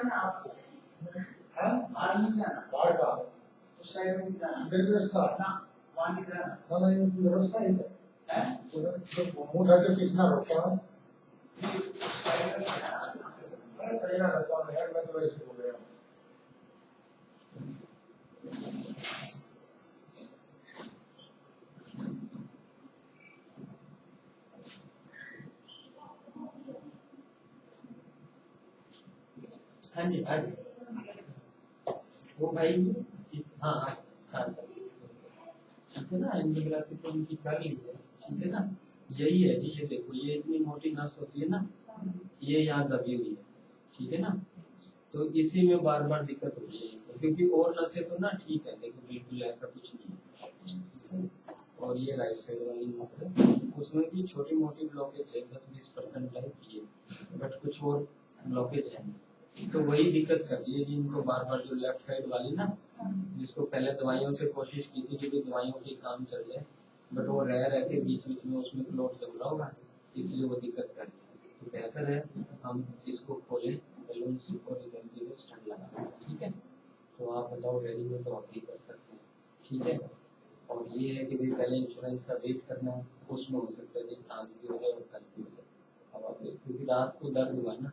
जाना आपको, हाँ बाहर नहीं जाना, बाहर का उस साइड में नहीं जाना, इधर भी रास्ता है ना, वहाँ नहीं जाना, ना ना ये व्यवस्था है मोटा जो किसना रोका है उस साइड में जाना, मैं कहीं ना रहता हूँ यार, मैं तो वैसे बोल रहा हूँ। हाँ जी आज वो भाई हाँ हाँ साथ ठीक है ना, एंजियोग्राफी तो उनकी कर ली है, ठीक है ना। यही है जी, ये देखो ये इतनी मोटी नस होती है ना, ये यहाँ दबी हुई है, ठीक है ना, तो इसी में बार बार दिक्कत हो रही है, क्योंकि और नसें तो ना ठीक है, देखो बिल्कुल ऐसा कुछ नहीं है। और ये राइट साइड वाली नस है, उसमें भी छोटी मोटी ब्लॉकेज है 10-20% टाइप की है, बट कुछ और ब्लॉकेज है, तो वही दिक्कत कर रही है कि इनको बार बार जो लेफ्ट साइड वाली ना, जिसको पहले दवाइयों से कोशिश की थी कि दवाइयों के काम चल जाए, बट वो रह के बीच बीच में उसमें क्लॉट लग रहा होगा, इसलिए वो दिक्कत कर रही है। तो बेहतर है हम इसको खोलें बैलून से और इधर से स्टैंड लगा, ठीक है। तो आप बताओ रेडी में तो आप भी कर सकते हैं, ठीक है। और ये है कि भाई पहले इंश्योरेंस का वेट करना है, उसमें हो सकता है कि सांस भी हो जाए और कल भी हो जाए। अब आप क्योंकि रात को दर्द हुआ ना,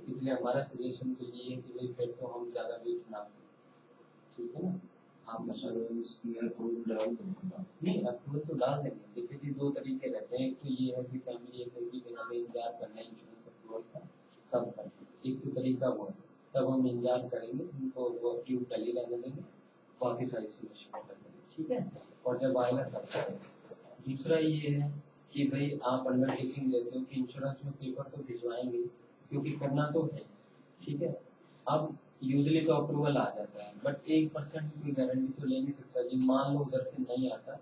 इसलिए हमारा सजेशन तो ये है कि भाई फिर तो हम ज्यादा वेट ना करें, ठीक है ना। आप नहीं अप्रूवल तो डाल देंगे, देखिए जी दो तरीके रहते हैं, एक तो ये है कि फैमिली एक है कि हमें इंतजार करना है इंश्योरेंस अप्रूवल का, तब करना, एक तो तरीका वो है, तब हम इंतजार करेंगे, उनको वो ट्यूब पहले रहने देंगे, वापिस आईसीयू में शिफ्ट कर देंगे, ठीक है, और जब आएगा तब करेंगे। दूसरा ये है कि भाई आप अंडरटेकिंग लेते हो कि इंश्योरेंस में पेपर तो भिजवाएंगे, क्योंकि करना तो है, ठीक है। अब यूजली तो अप्रूवल आ जाता है, बट 1% की गारंटी तो ले नहीं सकता जी, मान लो उधर से नहीं आता,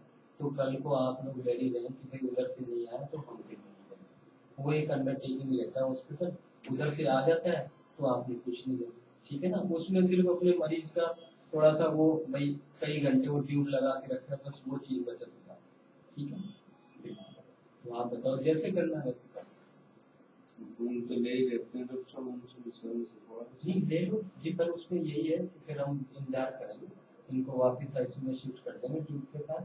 तो कल को आप लोग रेडी रहें कि भाई उधर से नहीं आया तो हम पेमेंट करें, वो एक अंडरटेकिंग लेता है हॉस्पिटल। उधर से आ जाता है तो आपने कुछ नहीं देना, ठीक है ना, उसमें सिर्फ अपने मरीज का थोड़ा सा वो भाई कई घंटे वो ट्यूब लगा के रखा है, बस वो चीज बचत होगा, ठीक है। तो आप बताओ जैसे करना है वैसे कर सकते तो ले ही लेते हैं डॉक्टर साहब, जी ले लो जी, पर उसमें यही है कि फिर हम इंतजार करेंगे, इनको वापस आईसीयू में शिफ्ट कर देंगे ट्यूब के साथ,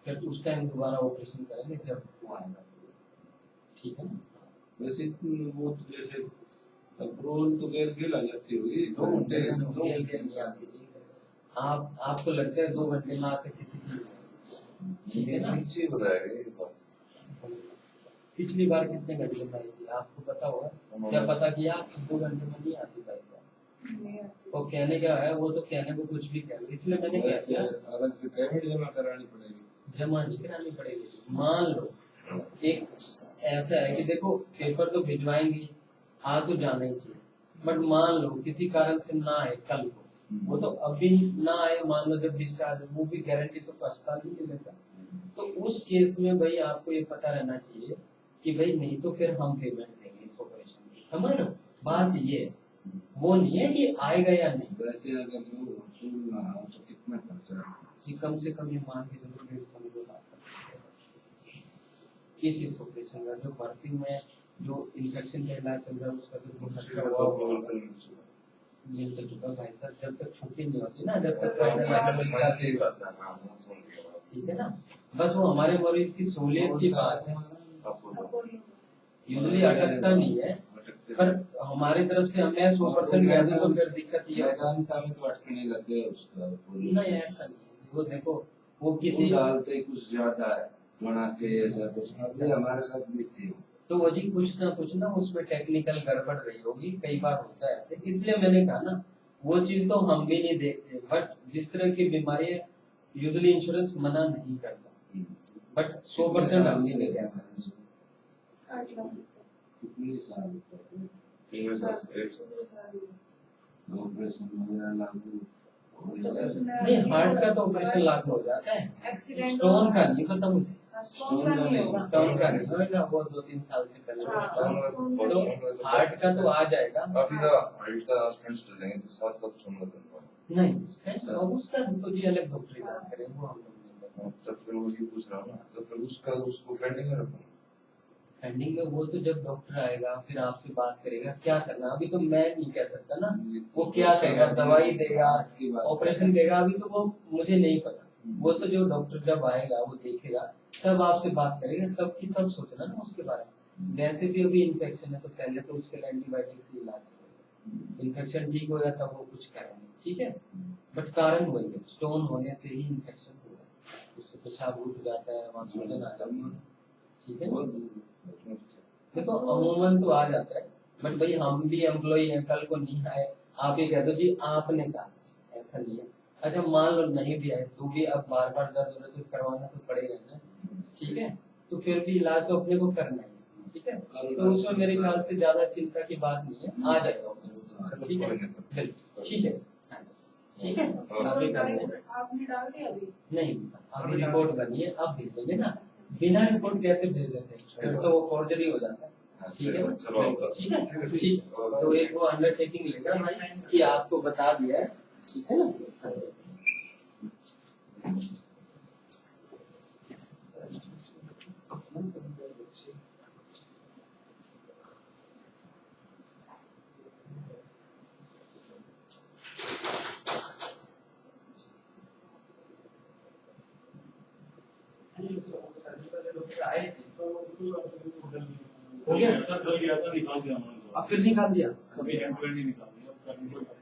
फिर उस टाइम दोबारा ऑपरेशन करेंगे जब वो आएगा, ठीक है ना। वैसे वो तो जैसे अप्रूवल तो गेल आ जाती होगी 2 घंटे नहीं आती, आप आपको लगता है 2 घंटे में आते किसी की, ठीक है ना। नीचे बताएगा पिछली बार कितने घंटे में आई थी आपको पता होगा, क्या पता किया 2 घंटे में नहीं आती भाई साहब, वो कहने क्या है, वो तो कहने को कुछ भी कह रहे, इसलिए मैंने क्या किया, अलग से पेमेंट जमा करानी पड़ेगी, जमा नहीं करानी पड़ेगी। मान लो एक ऐसा है कि देखो पेपर तो भिजवाएंगे, आ तो जाना ही चाहिए, बट मान लो किसी कारण से ना आए कल को, वो तो अभी ना आए, मान लो जब डिस्चार्ज, वो भी गारंटी तो अस्पताल ही देता, तो उस केस में भाई आपको ये पता रहना चाहिए कि भाई नहीं तो फिर हम पेमेंट देंगे इस ऑपरेशन की, समझ लो बात ये है, वो नहीं है कि आएगा या नहीं। वैसे अगर जो वसूल ना हो तो कितना खर्चा है, कम से कम ये मान के चलो 1.5 लाख इस ऑपरेशन का, जो भर्ती में जो इन्फेक्शन का इलाज चल रहा है उसका जो खर्चा हुआ मिल तो चुका भाई साहब, जब तक छुट्टी नहीं होती ना, जब तक ठीक है ना, बस वो हमारे मरीज की सहूलियत की बात है, यूजली अटकता नहीं है, पर हमारी तरफ से हमें 100% कहते तो फिर दिक्कत ये है, जानता में तो अटकने लग गए उसका नहीं ऐसा नहीं, वो देखो वो किसी डालते कुछ ज्यादा है बना के, ऐसा कुछ हमारे साथ भी थी, तो वो जी कुछ ना उसमें टेक्निकल गड़बड़ रही होगी, कई बार होता है ऐसे, इसलिए मैंने कहा ना वो चीज तो हम भी नहीं देखते, बट जिस तरह की बीमारी है यूजुअली इंश्योरेंस मना नहीं करता, बट 100% हम भी नहीं कह सकते। कितने साल ऑपरेशन वगैरह लागू नहीं, हार्ट का तो ऑपरेशन लागू हो जाता है, स्टोन का नहीं पता मुझे, स्टोन का नहीं होगा, वो 2-3 साल से पहले, तो हार्ट का तो आ जाएगा, अभी तो हार्ट का स्टेंट लेंगे तो 7 स्टोन का नहीं अब उसका तो जी अलग डॉक्टर बात करें, वो हम लोग नहीं कर सकते। तब फिर वो ये पूछ रहा हूँ ना, तो फिर उसका उसको पेंडिंग में रखूँ, पेंडिंग में वो तो जब डॉक्टर आएगा फिर आपसे बात करेगा क्या करना, अभी तो मैं नहीं कह सकता ना, वो क्या कहेगा, दवाई देगा, ऑपरेशन देगा, अभी तो वो मुझे नहीं पता। वो तो जो डॉक्टर जब आएगा वो देखेगा तब आपसे बात करेगा, तब की तब सोचना ना उसके बारे में। वैसे भी अभी इन्फेक्शन है तो पहले तो उसके एंटीबायोटिक से इलाज करेगा, इन्फेक्शन ठीक होगा तब वो कुछ करेंगे, ठीक है। बट कारण वही है, स्टोन होने से ही इन्फेक्शन होगा, उससे पेशाब उठ जाता है, वहां सूजन आ जाती है, ठीक है। देखो अमूमन तो आ जाता है, बट भाई हम भी एम्प्लॉई हैं, कल को नहीं आए आप ही कह दो जी आपने कहा, ऐसा नहीं है। अच्छा मान लो नहीं भी आए तो भी अब बार बार दर्द हो रहा तो करवाना तो पड़ेगा ना, ठीक है। तो फिर भी इलाज तो अपने को करना है, ठीक है। तो उसमें मेरे ख्याल से ज्यादा चिंता की बात नहीं है, आ जाएगा, ठीक है, बिल्कुल ठीक है, ठीक है। अभी कर लें, आपने डाल दिया अभी? नहीं अभी रिपोर्ट बनी है, अब भेजेंगे ना, बिना रिपोर्ट कैसे भेज देते हैं, फिर तो वो फॉर्जरी हो जाता है, ठीक है, ठीक है, ठीक। तो एक वो अंडरटेकिंग लेगा भाई कि आपको बता दिया है, ठीक है ना। हो गया, निकाल दिया अब फिर निकाल दिया। कभी एंड टू एंड निकाल दिया।